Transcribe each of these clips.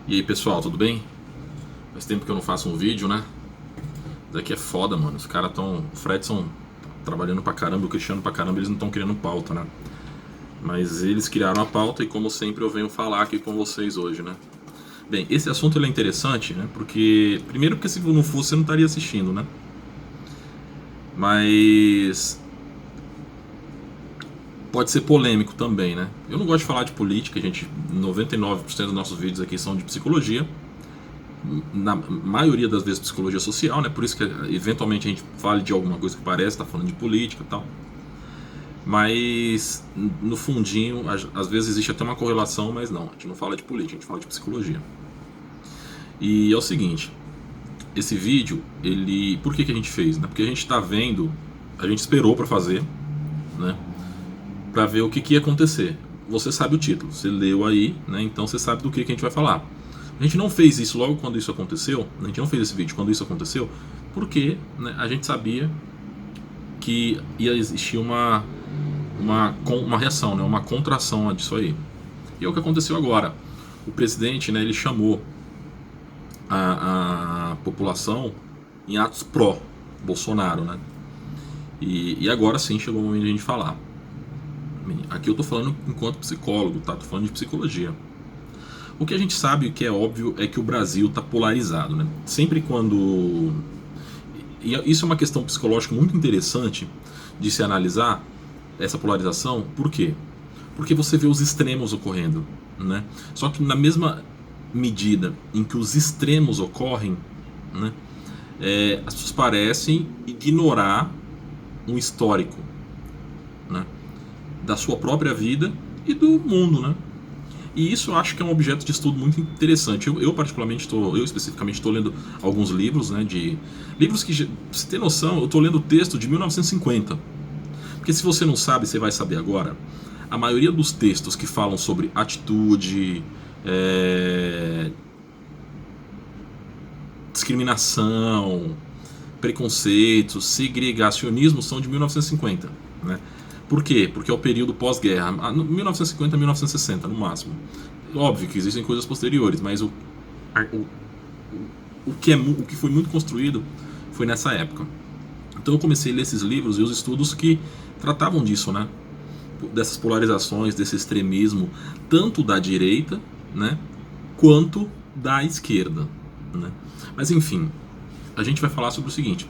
E aí pessoal, tudo bem? Faz tempo que eu não faço um vídeo, né? Isso daqui é foda, mano. Os caras tão. O Fredson trabalhando pra caramba, o Cristiano pra caramba, eles não estão criando pauta, né? Mas eles criaram a pauta e, como sempre, eu venho falar aqui com vocês hoje, né? Bem, esse assunto ele é interessante, né? Porque. Primeiro, porque se não fosse, você não estaria assistindo, né? Mas. Pode ser polêmico também, né? Eu não gosto de falar de política, gente. 99% dos nossos vídeos aqui são de psicologia. Na maioria das vezes psicologia social, né? Por isso que eventualmente a gente fala de alguma coisa que parece, tá falando de política e tal. Mas no fundinho, às vezes existe até uma correlação, mas não, a gente não fala de política, a gente fala de psicologia. E é o seguinte, esse vídeo, ele, por que a gente fez, né? Porque a gente tá vendo, a gente esperou para fazer, né? Para ver o que ia acontecer. Você sabe o título, você leu aí, né? Então você sabe do que a gente vai falar. A gente não fez isso logo quando isso aconteceu, a gente não fez esse vídeo quando isso aconteceu, porque, né, a gente sabia que ia existir uma reação, né, uma contração disso aí. E é o que aconteceu agora. O presidente, né, ele chamou a população em atos pró-Bolsonaro, né? E agora sim chegou o momento de a gente falar. Aqui eu tô falando enquanto psicólogo, tá? Tô falando de psicologia. O que a gente sabe, o que é óbvio, é que o Brasil está polarizado, né? Sempre quando... E isso é uma questão psicológica muito interessante de se analisar, essa polarização. Por quê? Porque você vê os extremos ocorrendo, né? Só que na mesma medida em que os extremos ocorrem, né, as pessoas parecem ignorar um histórico, né, da sua própria vida e do mundo, né? E isso eu acho que é um objeto de estudo muito interessante. Eu especificamente estou lendo alguns livros, né, livros que, pra você ter noção, eu estou lendo o texto de 1950. Porque se você não sabe, você vai saber agora. A maioria dos textos que falam sobre atitude, discriminação, preconceitos, segregacionismo são de 1950, né? Por quê? Porque é o período pós-guerra, 1950 a 1960 no máximo. Óbvio que existem coisas posteriores, mas o que foi muito construído foi nessa época. Então eu comecei a ler esses livros e os estudos que tratavam disso, né? Dessas polarizações, desse extremismo, tanto da direita, né, quanto da esquerda, né? Mas enfim, a gente vai falar sobre o seguinte.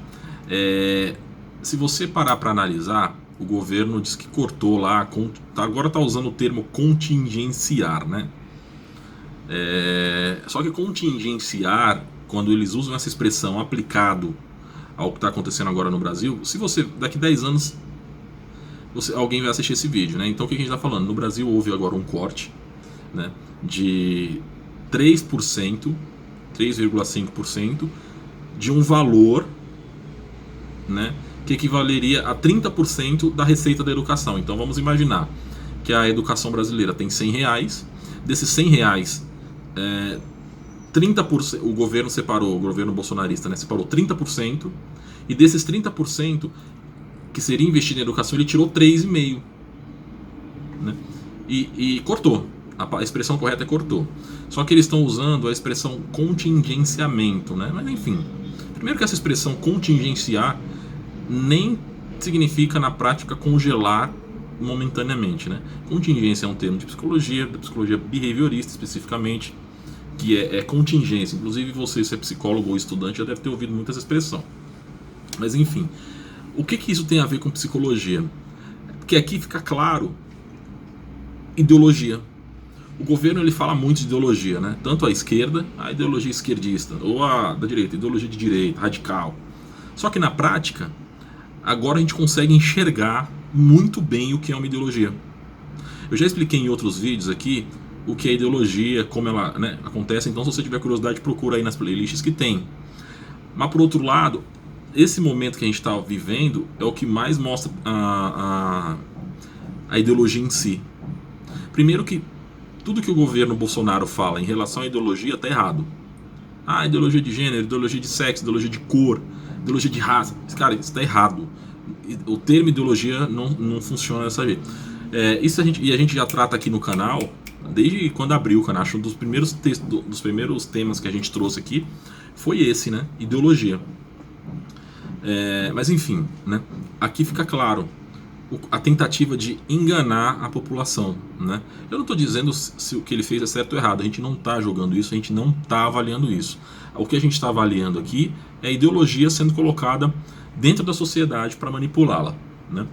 Se você parar para analisar, o governo diz que cortou lá, agora está usando o termo contingenciar, né? Só que contingenciar, quando eles usam essa expressão aplicado ao que está acontecendo agora no Brasil, se você, daqui 10 anos, alguém vai assistir esse vídeo, né? Então o que a gente está falando? No Brasil houve agora um corte, né, de 3%, 3,5% de um valor, né, que equivaleria a 30% da receita da educação. Então vamos imaginar que a educação brasileira tem R$100, desses R$100, 30%, o governo separou, o governo bolsonarista, né, separou 30%, e desses 30% que seria investido em educação, ele tirou 3,5%, né, e cortou. A expressão correta é cortou. Só que eles estão usando a expressão contingenciamento, né? Mas enfim, primeiro que essa expressão contingenciar nem significa na prática congelar momentaneamente, né? Contingência é um termo de psicologia, da psicologia behaviorista especificamente, que é contingência. Inclusive você, se é psicólogo ou estudante, já deve ter ouvido muito essa expressão. Mas enfim, o que isso tem a ver com psicologia? Porque aqui fica claro ideologia. O governo ele fala muito de ideologia, né? Tanto a esquerda, a ideologia esquerdista, ou a da direita, a ideologia de direita, radical. Só que na prática, agora a gente consegue enxergar muito bem o que é uma ideologia. Eu já expliquei em outros vídeos aqui o que é ideologia, como ela, né, acontece. Então, se você tiver curiosidade, procura aí nas playlists que tem. Mas por outro lado, esse momento que a gente está vivendo é o que mais mostra a ideologia em si. Primeiro que tudo que o governo Bolsonaro fala em relação à ideologia está errado. Ideologia de gênero, ideologia de sexo, ideologia de cor, ideologia de raça. Cara, isso está errado. O termo ideologia não funciona dessa jeito. A gente já trata aqui no canal Desde quando abriu o canal, acho que um dos primeiros temas que a gente trouxe aqui foi esse, né? Ideologia. Mas enfim, né? Aqui fica claro a tentativa de enganar a população, né? Eu não estou dizendo se o que ele fez é certo ou errado, a gente não está julgando isso, a gente não está avaliando isso. O que a gente está avaliando aqui é a ideologia sendo colocada dentro da sociedade para manipulá-la, né?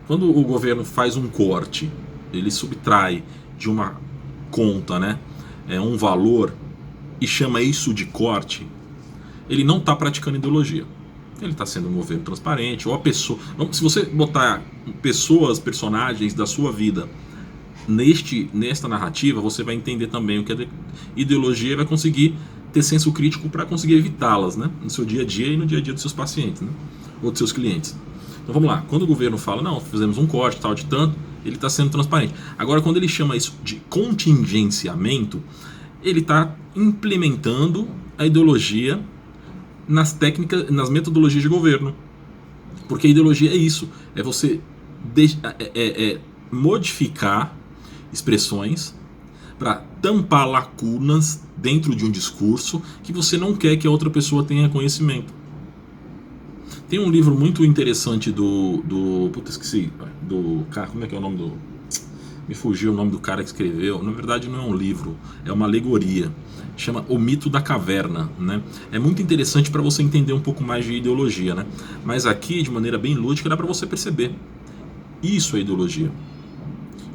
Quando o governo faz um corte, ele subtrai de uma conta, né, um valor e chama isso de corte, ele não está praticando ideologia. Ele está sendo um governo transparente, ou a pessoa. Se você botar pessoas, personagens da sua vida nesta narrativa, você vai entender também o que é ideologia e vai conseguir ter senso crítico para conseguir evitá-las, né, no seu dia a dia e no dia a dia dos seus pacientes, né, ou dos seus clientes. Então vamos lá, quando o governo fala, não, fizemos um corte tal de tanto, ele está sendo transparente. Agora, quando ele chama isso de contingenciamento, ele está implementando a ideologia nas técnicas, nas metodologias de governo. Porque a ideologia é isso, é você modificar expressões para tampar lacunas dentro de um discurso que você não quer que a outra pessoa tenha conhecimento. Tem um livro muito interessante puta, esqueci, do cara, como é que é o nome do... Me fugiu o nome do cara que escreveu. Na verdade não é um livro, é uma alegoria. Chama O Mito da Caverna, né? É muito interessante para você entender um pouco mais de ideologia, né? Mas aqui, de maneira bem lúdica, dá para você perceber. Isso é ideologia.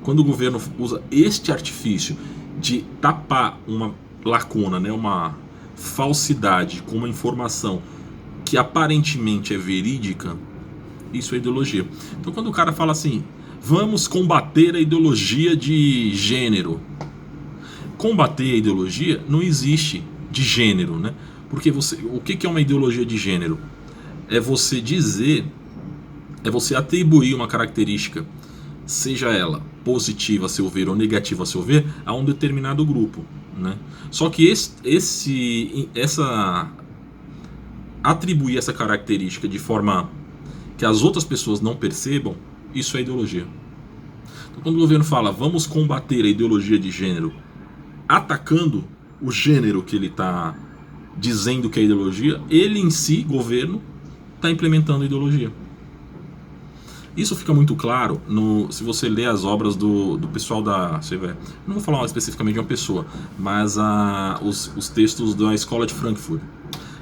Quando o governo usa este artifício de tapar uma lacuna, né, uma falsidade com uma informação que aparentemente é verídica, isso é ideologia. Então quando o cara fala assim, vamos combater a ideologia de gênero. Combater a ideologia não existe de gênero, né? Porque o que é uma ideologia de gênero? É você dizer, é você atribuir uma característica, seja ela positiva a seu ver ou negativa a seu ver, a um determinado grupo, né? Só que atribuir essa característica de forma que as outras pessoas não percebam, isso é ideologia. Então, quando o governo fala vamos combater a ideologia de gênero, atacando o gênero que ele está dizendo que é ideologia, ele em si, governo, está implementando a ideologia. Isso fica muito claro se você ler as obras do pessoal não vou falar especificamente de uma pessoa, mas os textos da escola de Frankfurt.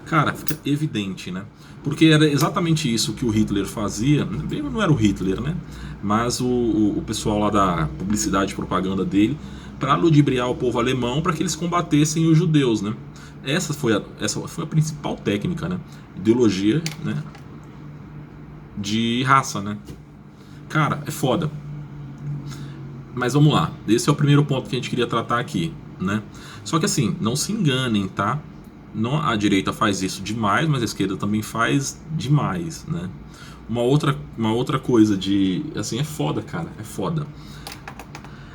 Cara, fica evidente, né? Porque era exatamente isso que o Hitler fazia. Não era o Hitler, né? Mas o pessoal lá da publicidade e propaganda dele, para ludibriar o povo alemão para que eles combatessem os judeus, né? Essa foi a principal técnica, né? Ideologia, né, de raça, né? Cara, é foda. Mas vamos lá. Esse é o primeiro ponto que a gente queria tratar aqui, né? Só que assim, não se enganem, tá? Não, a direita faz isso demais, mas a esquerda também faz demais, né? Uma outra coisa assim, é foda, cara, é foda.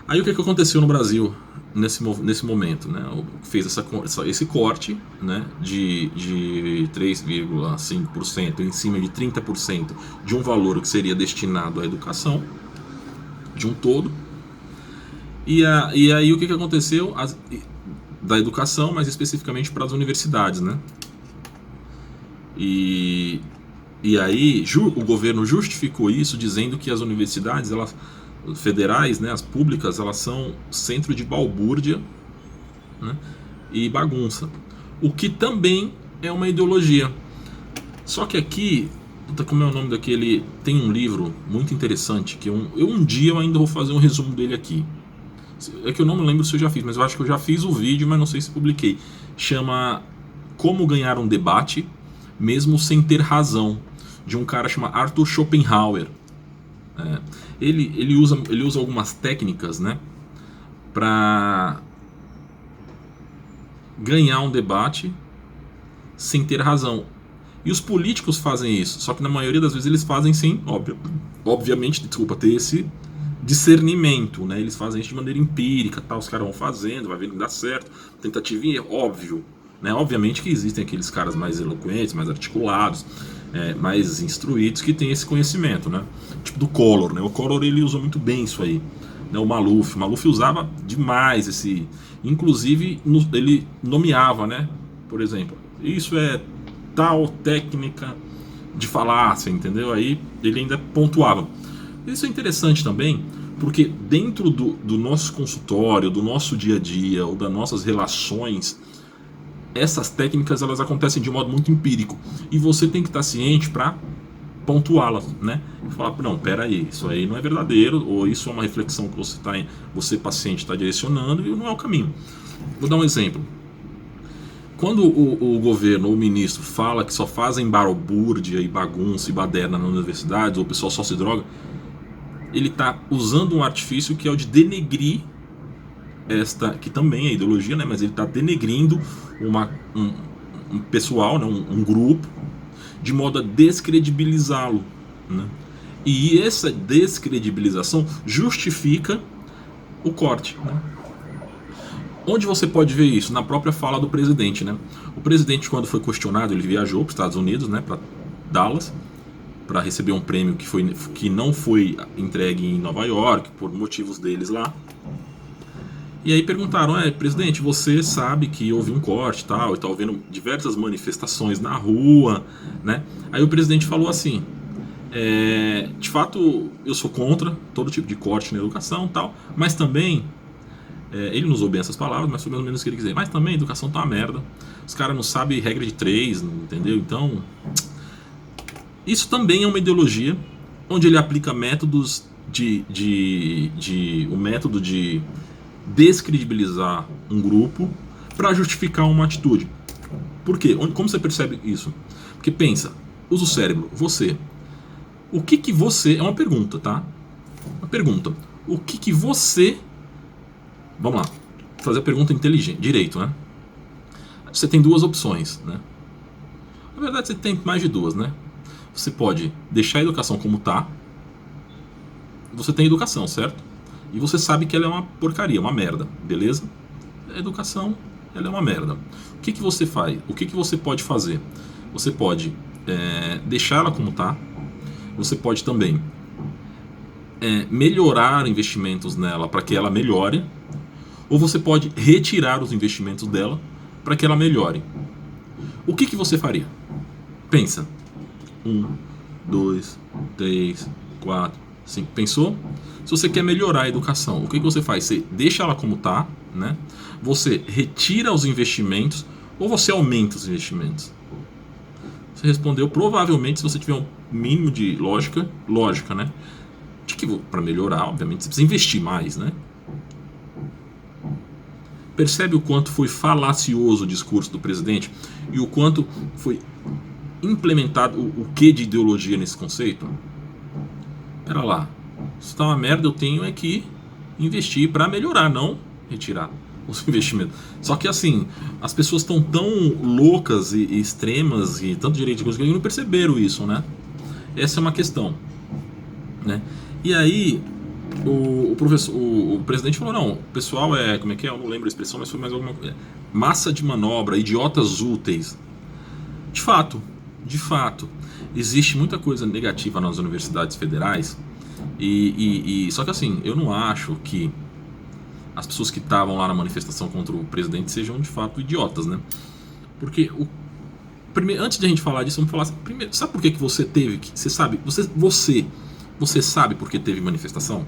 Aí o que aconteceu no Brasil nesse momento, né? Fez esse corte, né, de 3,5% em cima de 30% de um valor que seria destinado à educação de um todo. E aí o que aconteceu? Da educação, mas especificamente para as universidades, né? E aí o governo justificou isso dizendo que as universidades, elas federais, né, as públicas, elas são centro de balbúrdia, né, e bagunça, o que também é uma ideologia. Só que aqui, como é o nome daquele, tem um livro muito interessante que um dia eu ainda vou fazer um resumo dele aqui. É que eu não me lembro se eu já fiz, mas eu acho que eu já fiz o vídeo, mas não sei se publiquei. Chama Como Ganhar um Debate Mesmo Sem Ter Razão, de um cara chamado Arthur Schopenhauer. Ele usa algumas técnicas, né, para ganhar um debate sem ter razão. E os políticos fazem isso, só que na maioria das vezes eles fazem sem, obviamente, ter esse discernimento, né? Eles fazem isso de maneira empírica, tá? Os caras vão fazendo, vai vendo que dá certo, tentativa e erro, óbvio, né? Obviamente que existem aqueles caras mais eloquentes, mais articulados, mais instruídos, que têm esse conhecimento, né? Tipo do Collor, né? O Collor, ele usa muito bem isso aí, né, o Maluf usava demais esse, inclusive ele nomeava, né, por exemplo, isso é tal técnica de falácia, entendeu? Aí ele ainda pontuava. Isso é interessante também, porque dentro do nosso consultório, do nosso dia a dia, ou das nossas relações, essas técnicas elas acontecem de modo muito empírico, e você tem que estar ciente para pontuá-las, né? E falar, não, pera aí, isso aí não é verdadeiro, ou isso é uma reflexão que você paciente está direcionando e não é o caminho. Vou dar um exemplo. Quando o governo ou o ministro fala que só fazem balbúrdia e bagunça e baderna na universidade, ou o pessoal só se droga, ele está usando um artifício que é o de denegrir esta, que também é ideologia, né? Mas ele está denegrindo um pessoal, né? um grupo, de modo a descredibilizá-lo, né? E essa descredibilização justifica o corte, né? Onde você pode ver isso? Na própria fala do presidente, né? O presidente, quando foi questionado, ele viajou para os Estados Unidos, né? Para Dallas, para receber um prêmio que não foi entregue em Nova York, por motivos deles lá. E aí perguntaram, presidente, você sabe que houve um corte e tal, e tá havendo diversas manifestações na rua, né? Aí o presidente falou assim, de fato eu sou contra todo tipo de corte na educação e tal, mas também, ele não usou bem essas palavras, mas foi mais ou menos o que ele quis dizer, mas também a educação tá uma merda, os caras não sabem regra de 3, entendeu? Então, isso também é uma ideologia, onde ele aplica métodos o método de descredibilizar um grupo para justificar uma atitude. Por quê? Como você percebe isso? Porque pensa, usa o cérebro, você. O que você... É uma pergunta, tá? Uma pergunta. O que você... Vamos lá. Fazer a pergunta inteligente, direito, né? Você tem duas opções, né? Na verdade, você tem mais de duas, né? Você pode deixar a educação como tá. Você tem educação, certo? E você sabe que ela é uma porcaria, uma merda, beleza? A educação, ela é uma merda. O que você faz? O que você pode fazer? Você pode deixar ela como tá. Você pode também melhorar investimentos nela para que ela melhore. Ou você pode retirar os investimentos dela para que ela melhore. O que você faria? Pensa. 1, 2, 3, 4, 5. Pensou? Se você quer melhorar a educação, o que você faz? Você deixa ela como está, né? Você retira os investimentos ou você aumenta os investimentos? Você respondeu provavelmente, se você tiver um mínimo de lógica, né? De que para melhorar, obviamente, você precisa investir mais, né? Percebe o quanto foi falacioso o discurso do presidente e o quanto foi implementado o que de ideologia nesse conceito? Pera lá, se tá uma merda, eu tenho que investir para melhorar, não retirar os investimentos. Só que assim, as pessoas estão tão loucas e extremas e tanto direito de coisa que não perceberam isso, né? Essa é uma questão, né? E aí o presidente falou, não, o pessoal como é que é? Eu não lembro a expressão, mas foi mais alguma coisa. Massa de manobra, idiotas úteis. De fato, existe muita coisa negativa nas universidades federais só que assim, eu não acho que as pessoas que estavam lá na manifestação contra o presidente sejam de fato idiotas, né? Porque antes de a gente falar disso, vamos falar assim, primeiro, sabe por que você teve que... Você sabe? Você sabe por que teve manifestação?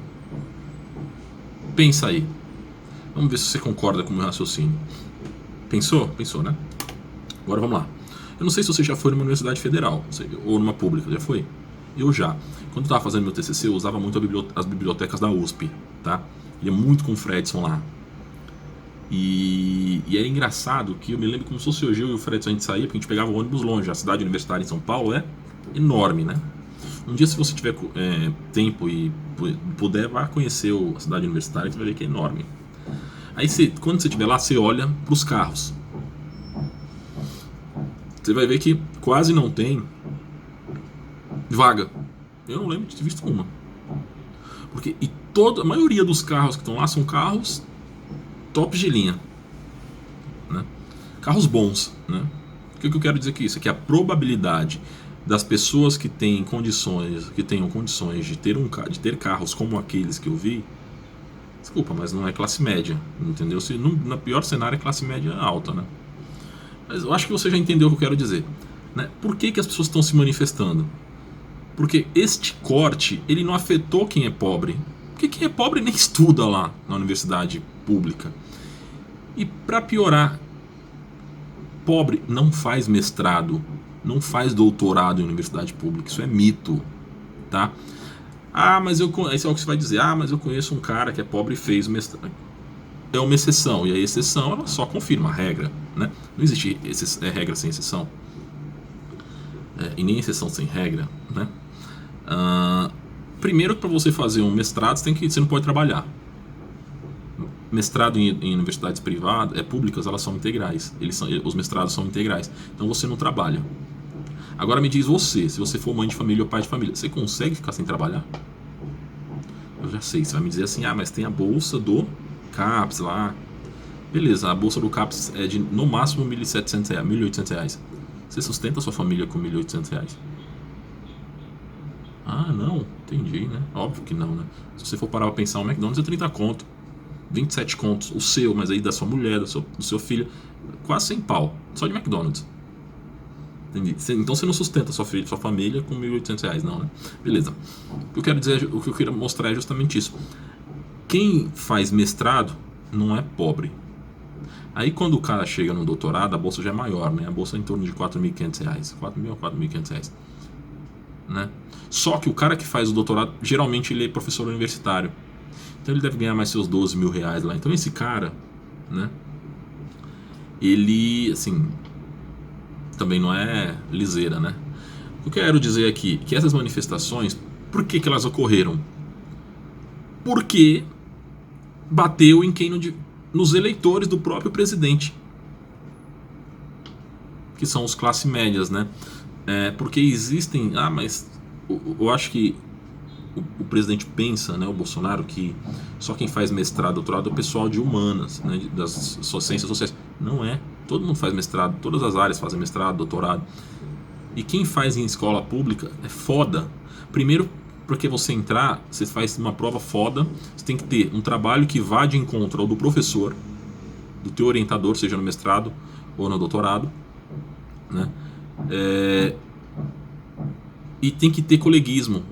Pensa aí. Vamos ver se você concorda com o meu raciocínio. Pensou? Pensou, né? Agora vamos lá. Eu não sei se você já foi numa universidade federal ou numa pública, já foi? Eu já. Quando eu estava fazendo meu TCC, eu usava muito as bibliotecas da USP, tá? Ia muito com o Fredson lá. E era engraçado que eu me lembro como se fosse hoje eu e o Fredson, a gente saía porque a gente pegava o ônibus longe. A cidade universitária em São Paulo é enorme, né? Um dia, se você tiver tempo e puder, vá conhecer a cidade universitária, você vai ver que é enorme. Aí, quando você estiver lá, você olha para os carros. Você vai ver que quase não tem vaga. Eu não lembro de ter visto uma. Porque a maioria dos carros que estão lá são carros top de linha, né? Carros bons, né? O que eu quero dizer com isso? É que a probabilidade das pessoas que tenham condições de ter carros como aqueles que eu vi Desculpa, mas não é classe média, entendeu? Se na pior cenário é classe média alta, né? Mas eu acho que você já entendeu o que eu quero dizer, né? Por que as pessoas estão se manifestando? Porque este corte, ele não afetou quem é pobre. Porque quem é pobre nem estuda lá na universidade pública. E para piorar, pobre não faz mestrado, não faz doutorado em universidade pública. Isso é mito, tá? Ah, mas esse é o que você vai dizer. Ah, mas eu conheço um cara que é pobre e fez mestrado. É uma exceção, e a exceção ela só confirma a regra, né? Não existe regra sem exceção, e nem exceção sem regra, né? Primeiro, para você fazer um mestrado, você não pode trabalhar. Mestrado em universidades privadas, públicas, elas são integrais. Os mestrados são integrais. Então você não trabalha. Agora me diz se você for mãe de família ou pai de família, você consegue ficar sem trabalhar? Eu já sei, você vai me dizer assim, mas tem a bolsa do CAPES lá. Beleza, a bolsa do CAPES é de no máximo R$1.700, R$1.800. Você sustenta a sua família com R$1.800? Ah, não, entendi, né? Óbvio que não, né? Se você for parar pra pensar, um McDonald's é 30 conto, 27 contos, o seu, mas aí da sua mulher, do seu filho, quase 100 pau, só de McDonald's. Entendi. Então você não sustenta sua família com R$1.800, não, né? Beleza. O que eu quero dizer, o que eu quero mostrar é justamente isso. Quem faz mestrado não é pobre. Aí quando o cara chega no doutorado, a bolsa já é maior, né? A bolsa é em torno de R$4.500, R$4.000 ou R$4.500, né? Só que o cara que faz o doutorado, geralmente ele é professor universitário, então ele deve ganhar mais seus R$12.000 lá. Então esse cara, né? Ele, assim, também não é liseira, né? O que eu quero dizer aqui, que essas manifestações, por que elas ocorreram? Porque bateu em nos eleitores do próprio presidente, que são os classe médias, né? Porque existem, mas eu acho que o presidente pensa, né, o Bolsonaro, que só quem faz mestrado, doutorado é o pessoal de humanas, né, das ciências sociais. Não é, todo mundo faz mestrado, todas as áreas fazem mestrado, doutorado. E quem faz em escola pública é foda. Primeiro, porque você entrar, você faz uma prova foda, você tem que ter um trabalho que vá de encontro ao do professor, do teu orientador, seja no mestrado ou no doutorado, né? E tem que ter coleguismo,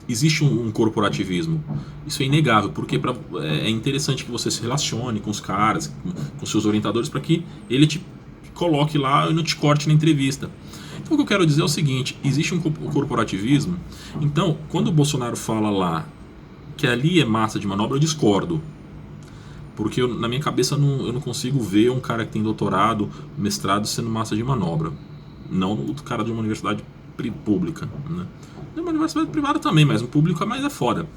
existe um corporativismo. Isso é inegável, porque é interessante que você se relacione com os caras, com seus orientadores, para que ele te coloque lá e não te corte na entrevista. Então o que eu quero dizer é o seguinte, existe um corporativismo. Então quando o Bolsonaro fala lá que ali é massa de manobra, eu discordo, porque na minha cabeça eu não consigo ver um cara que tem doutorado, mestrado sendo massa de manobra, não o cara de uma universidade pública, né? Tem uma universidade privada também, mas o público é foda.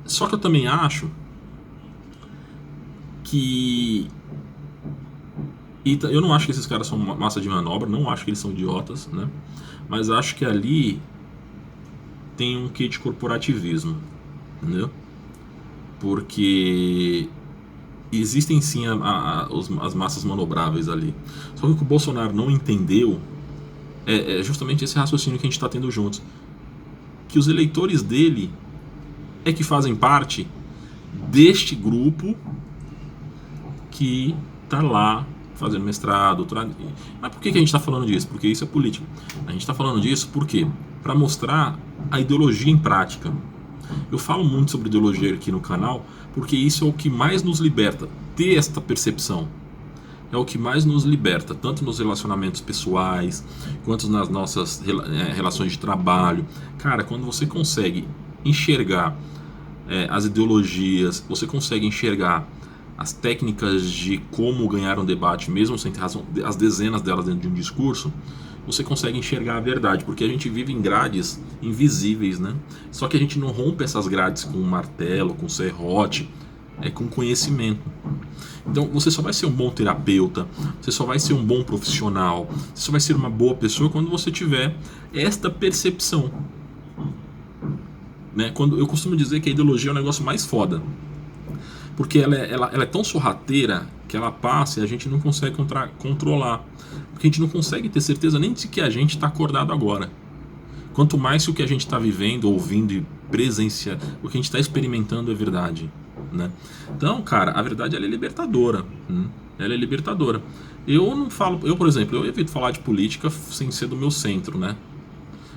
Só que eu também acho que eu não acho que esses caras são massa de manobra, não acho que eles são idiotas, né? Mas acho que ali tem um quê de corporativismo, entendeu? Porque existem sim as massas manobráveis ali. Só que o que o Bolsonaro não entendeu é justamente esse raciocínio que a gente está tendo juntos, que os eleitores dele é que fazem parte deste grupo que está lá fazendo mestrado, doutorado. Mas por que a gente está falando disso? Porque isso é política. A gente está falando disso porque para mostrar a ideologia em prática. Eu falo muito sobre ideologia aqui no canal porque isso é o que mais nos liberta, ter esta percepção. É o que mais nos liberta, tanto nos relacionamentos pessoais, quanto nas nossas relações de trabalho. Cara, quando você consegue enxergar as ideologias, você consegue enxergar as técnicas de como ganhar um debate, mesmo sem ter razão, as dezenas delas dentro de um discurso, você consegue enxergar a verdade, porque a gente vive em grades invisíveis, né? Só que a gente não rompe essas grades com um martelo, com um serrote, com conhecimento. Então você só vai ser um bom terapeuta, você só vai ser um bom profissional, você só vai ser uma boa pessoa quando você tiver esta percepção, né? Quando eu costumo dizer que a ideologia é o negócio mais foda, porque ela é tão sorrateira que ela passa e a gente não consegue controlar, porque a gente não consegue ter certeza nem de que a gente está acordado agora, quanto mais se o que a gente está vivendo, ouvindo e presenciar, o que a gente está experimentando é verdade, né? Então, cara, a verdade ela é libertadora, né? Ela é libertadora. Eu não falo, eu, por exemplo, eu evito falar de política sem ser do meu centro, né?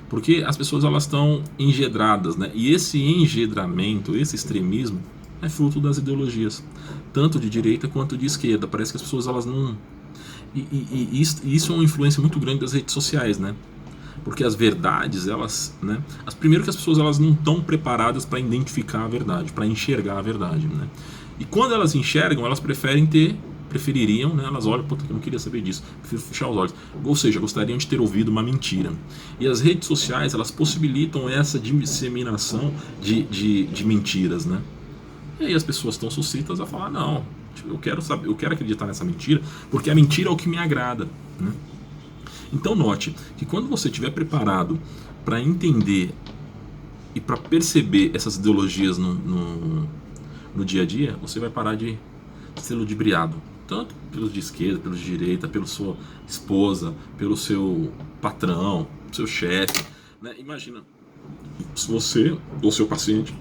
Porque as pessoas elas estão engedradas, né? E esse engedramento, esse extremismo é fruto das ideologias, tanto de direita quanto de esquerda. Parece que as pessoas elas não e isso é uma influência muito grande das redes sociais, né? Porque as verdades, elas, né? Primeiro que as pessoas elas não estão preparadas para identificar a verdade, para enxergar a verdade, né? E quando elas enxergam, elas prefeririam, né? Elas olham, puta, eu não queria saber disso, prefiro fechar os olhos. Ou seja, gostariam de ter ouvido uma mentira. E as redes sociais, elas possibilitam essa disseminação de mentiras, né? E aí as pessoas estão suscitas a falar, não, eu quero saber, eu quero acreditar nessa mentira, porque a mentira é o que me agrada, né? Então note que quando você estiver preparado para entender e para perceber essas ideologias no dia a dia, você vai parar de ser ludibriado, tanto pelos de esquerda, pelos de direita, pela sua esposa, pelo seu patrão, seu chefe, né? Imagina se você ou seu paciente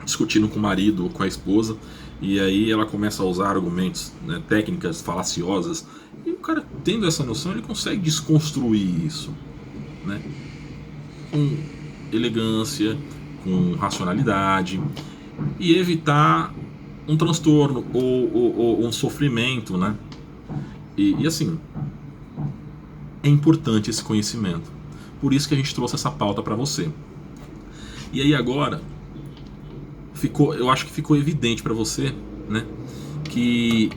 discutindo com o marido ou com a esposa, e aí ela começa a usar argumentos, né, técnicas falaciosas, e o cara, tendo essa noção, ele consegue desconstruir isso, né, com elegância, com racionalidade, e evitar um transtorno ou um sofrimento, né? E assim, é importante esse conhecimento. Por isso que a gente trouxe essa pauta para você. E aí agora eu acho que ficou evidente para você, né, que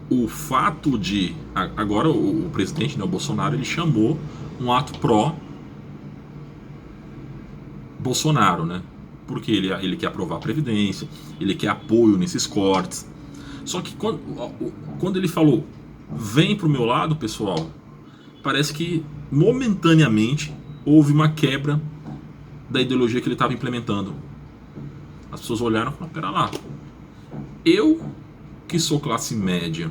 o fato de agora o presidente, né, o Bolsonaro, ele chamou um ato pró Bolsonaro, né? Porque ele quer aprovar a Previdência, ele quer apoio nesses cortes. Só que quando ele falou, vem pro meu lado, pessoal, parece que momentaneamente houve uma quebra da ideologia que ele estava implementando. As pessoas olharam e falaram, pera lá, eu que sou classe média,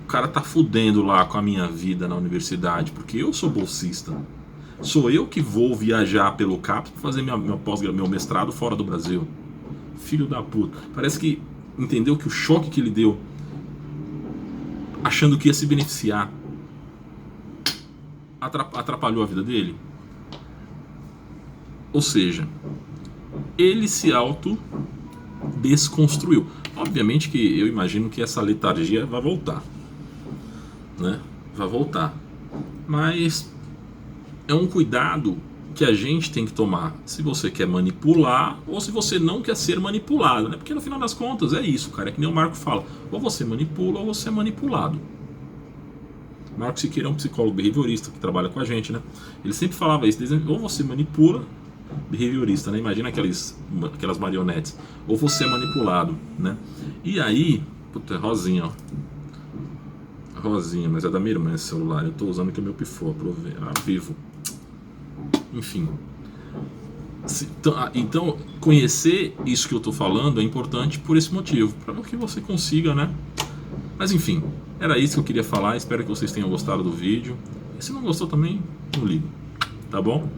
o cara tá fudendo lá com a minha vida na universidade, porque eu sou bolsista. Sou eu que vou viajar pelo CAPES para fazer meu mestrado fora do Brasil. Filho da puta. Parece que entendeu que o choque que ele deu, achando que ia se beneficiar, atrapalhou a vida dele. Ou seja, ele se desconstruiu. Obviamente que eu imagino que essa letargia vai voltar, né? Vai voltar. Mas é um cuidado que a gente tem que tomar se você quer manipular ou se você não quer ser manipulado, né? Porque no final das contas é isso, cara. É que nem o Marco fala, ou você manipula ou você é manipulado. Marco Siqueira é um psicólogo behaviorista que trabalha com a gente, né? Ele sempre falava isso, ou você manipula, behaviorista, né? Imagina aquelas marionetes, ou você é manipulado, né? E aí, puta, Rosinha, ó. Rosinha, mas é da minha irmã esse celular. Eu tô usando aqui o meu pifô, vivo. Enfim. Então, conhecer isso que eu tô falando é importante por esse motivo, para que você consiga, né? Mas enfim, era isso que eu queria falar. Espero que vocês tenham gostado do vídeo. E se não gostou também, não ligo, tá bom?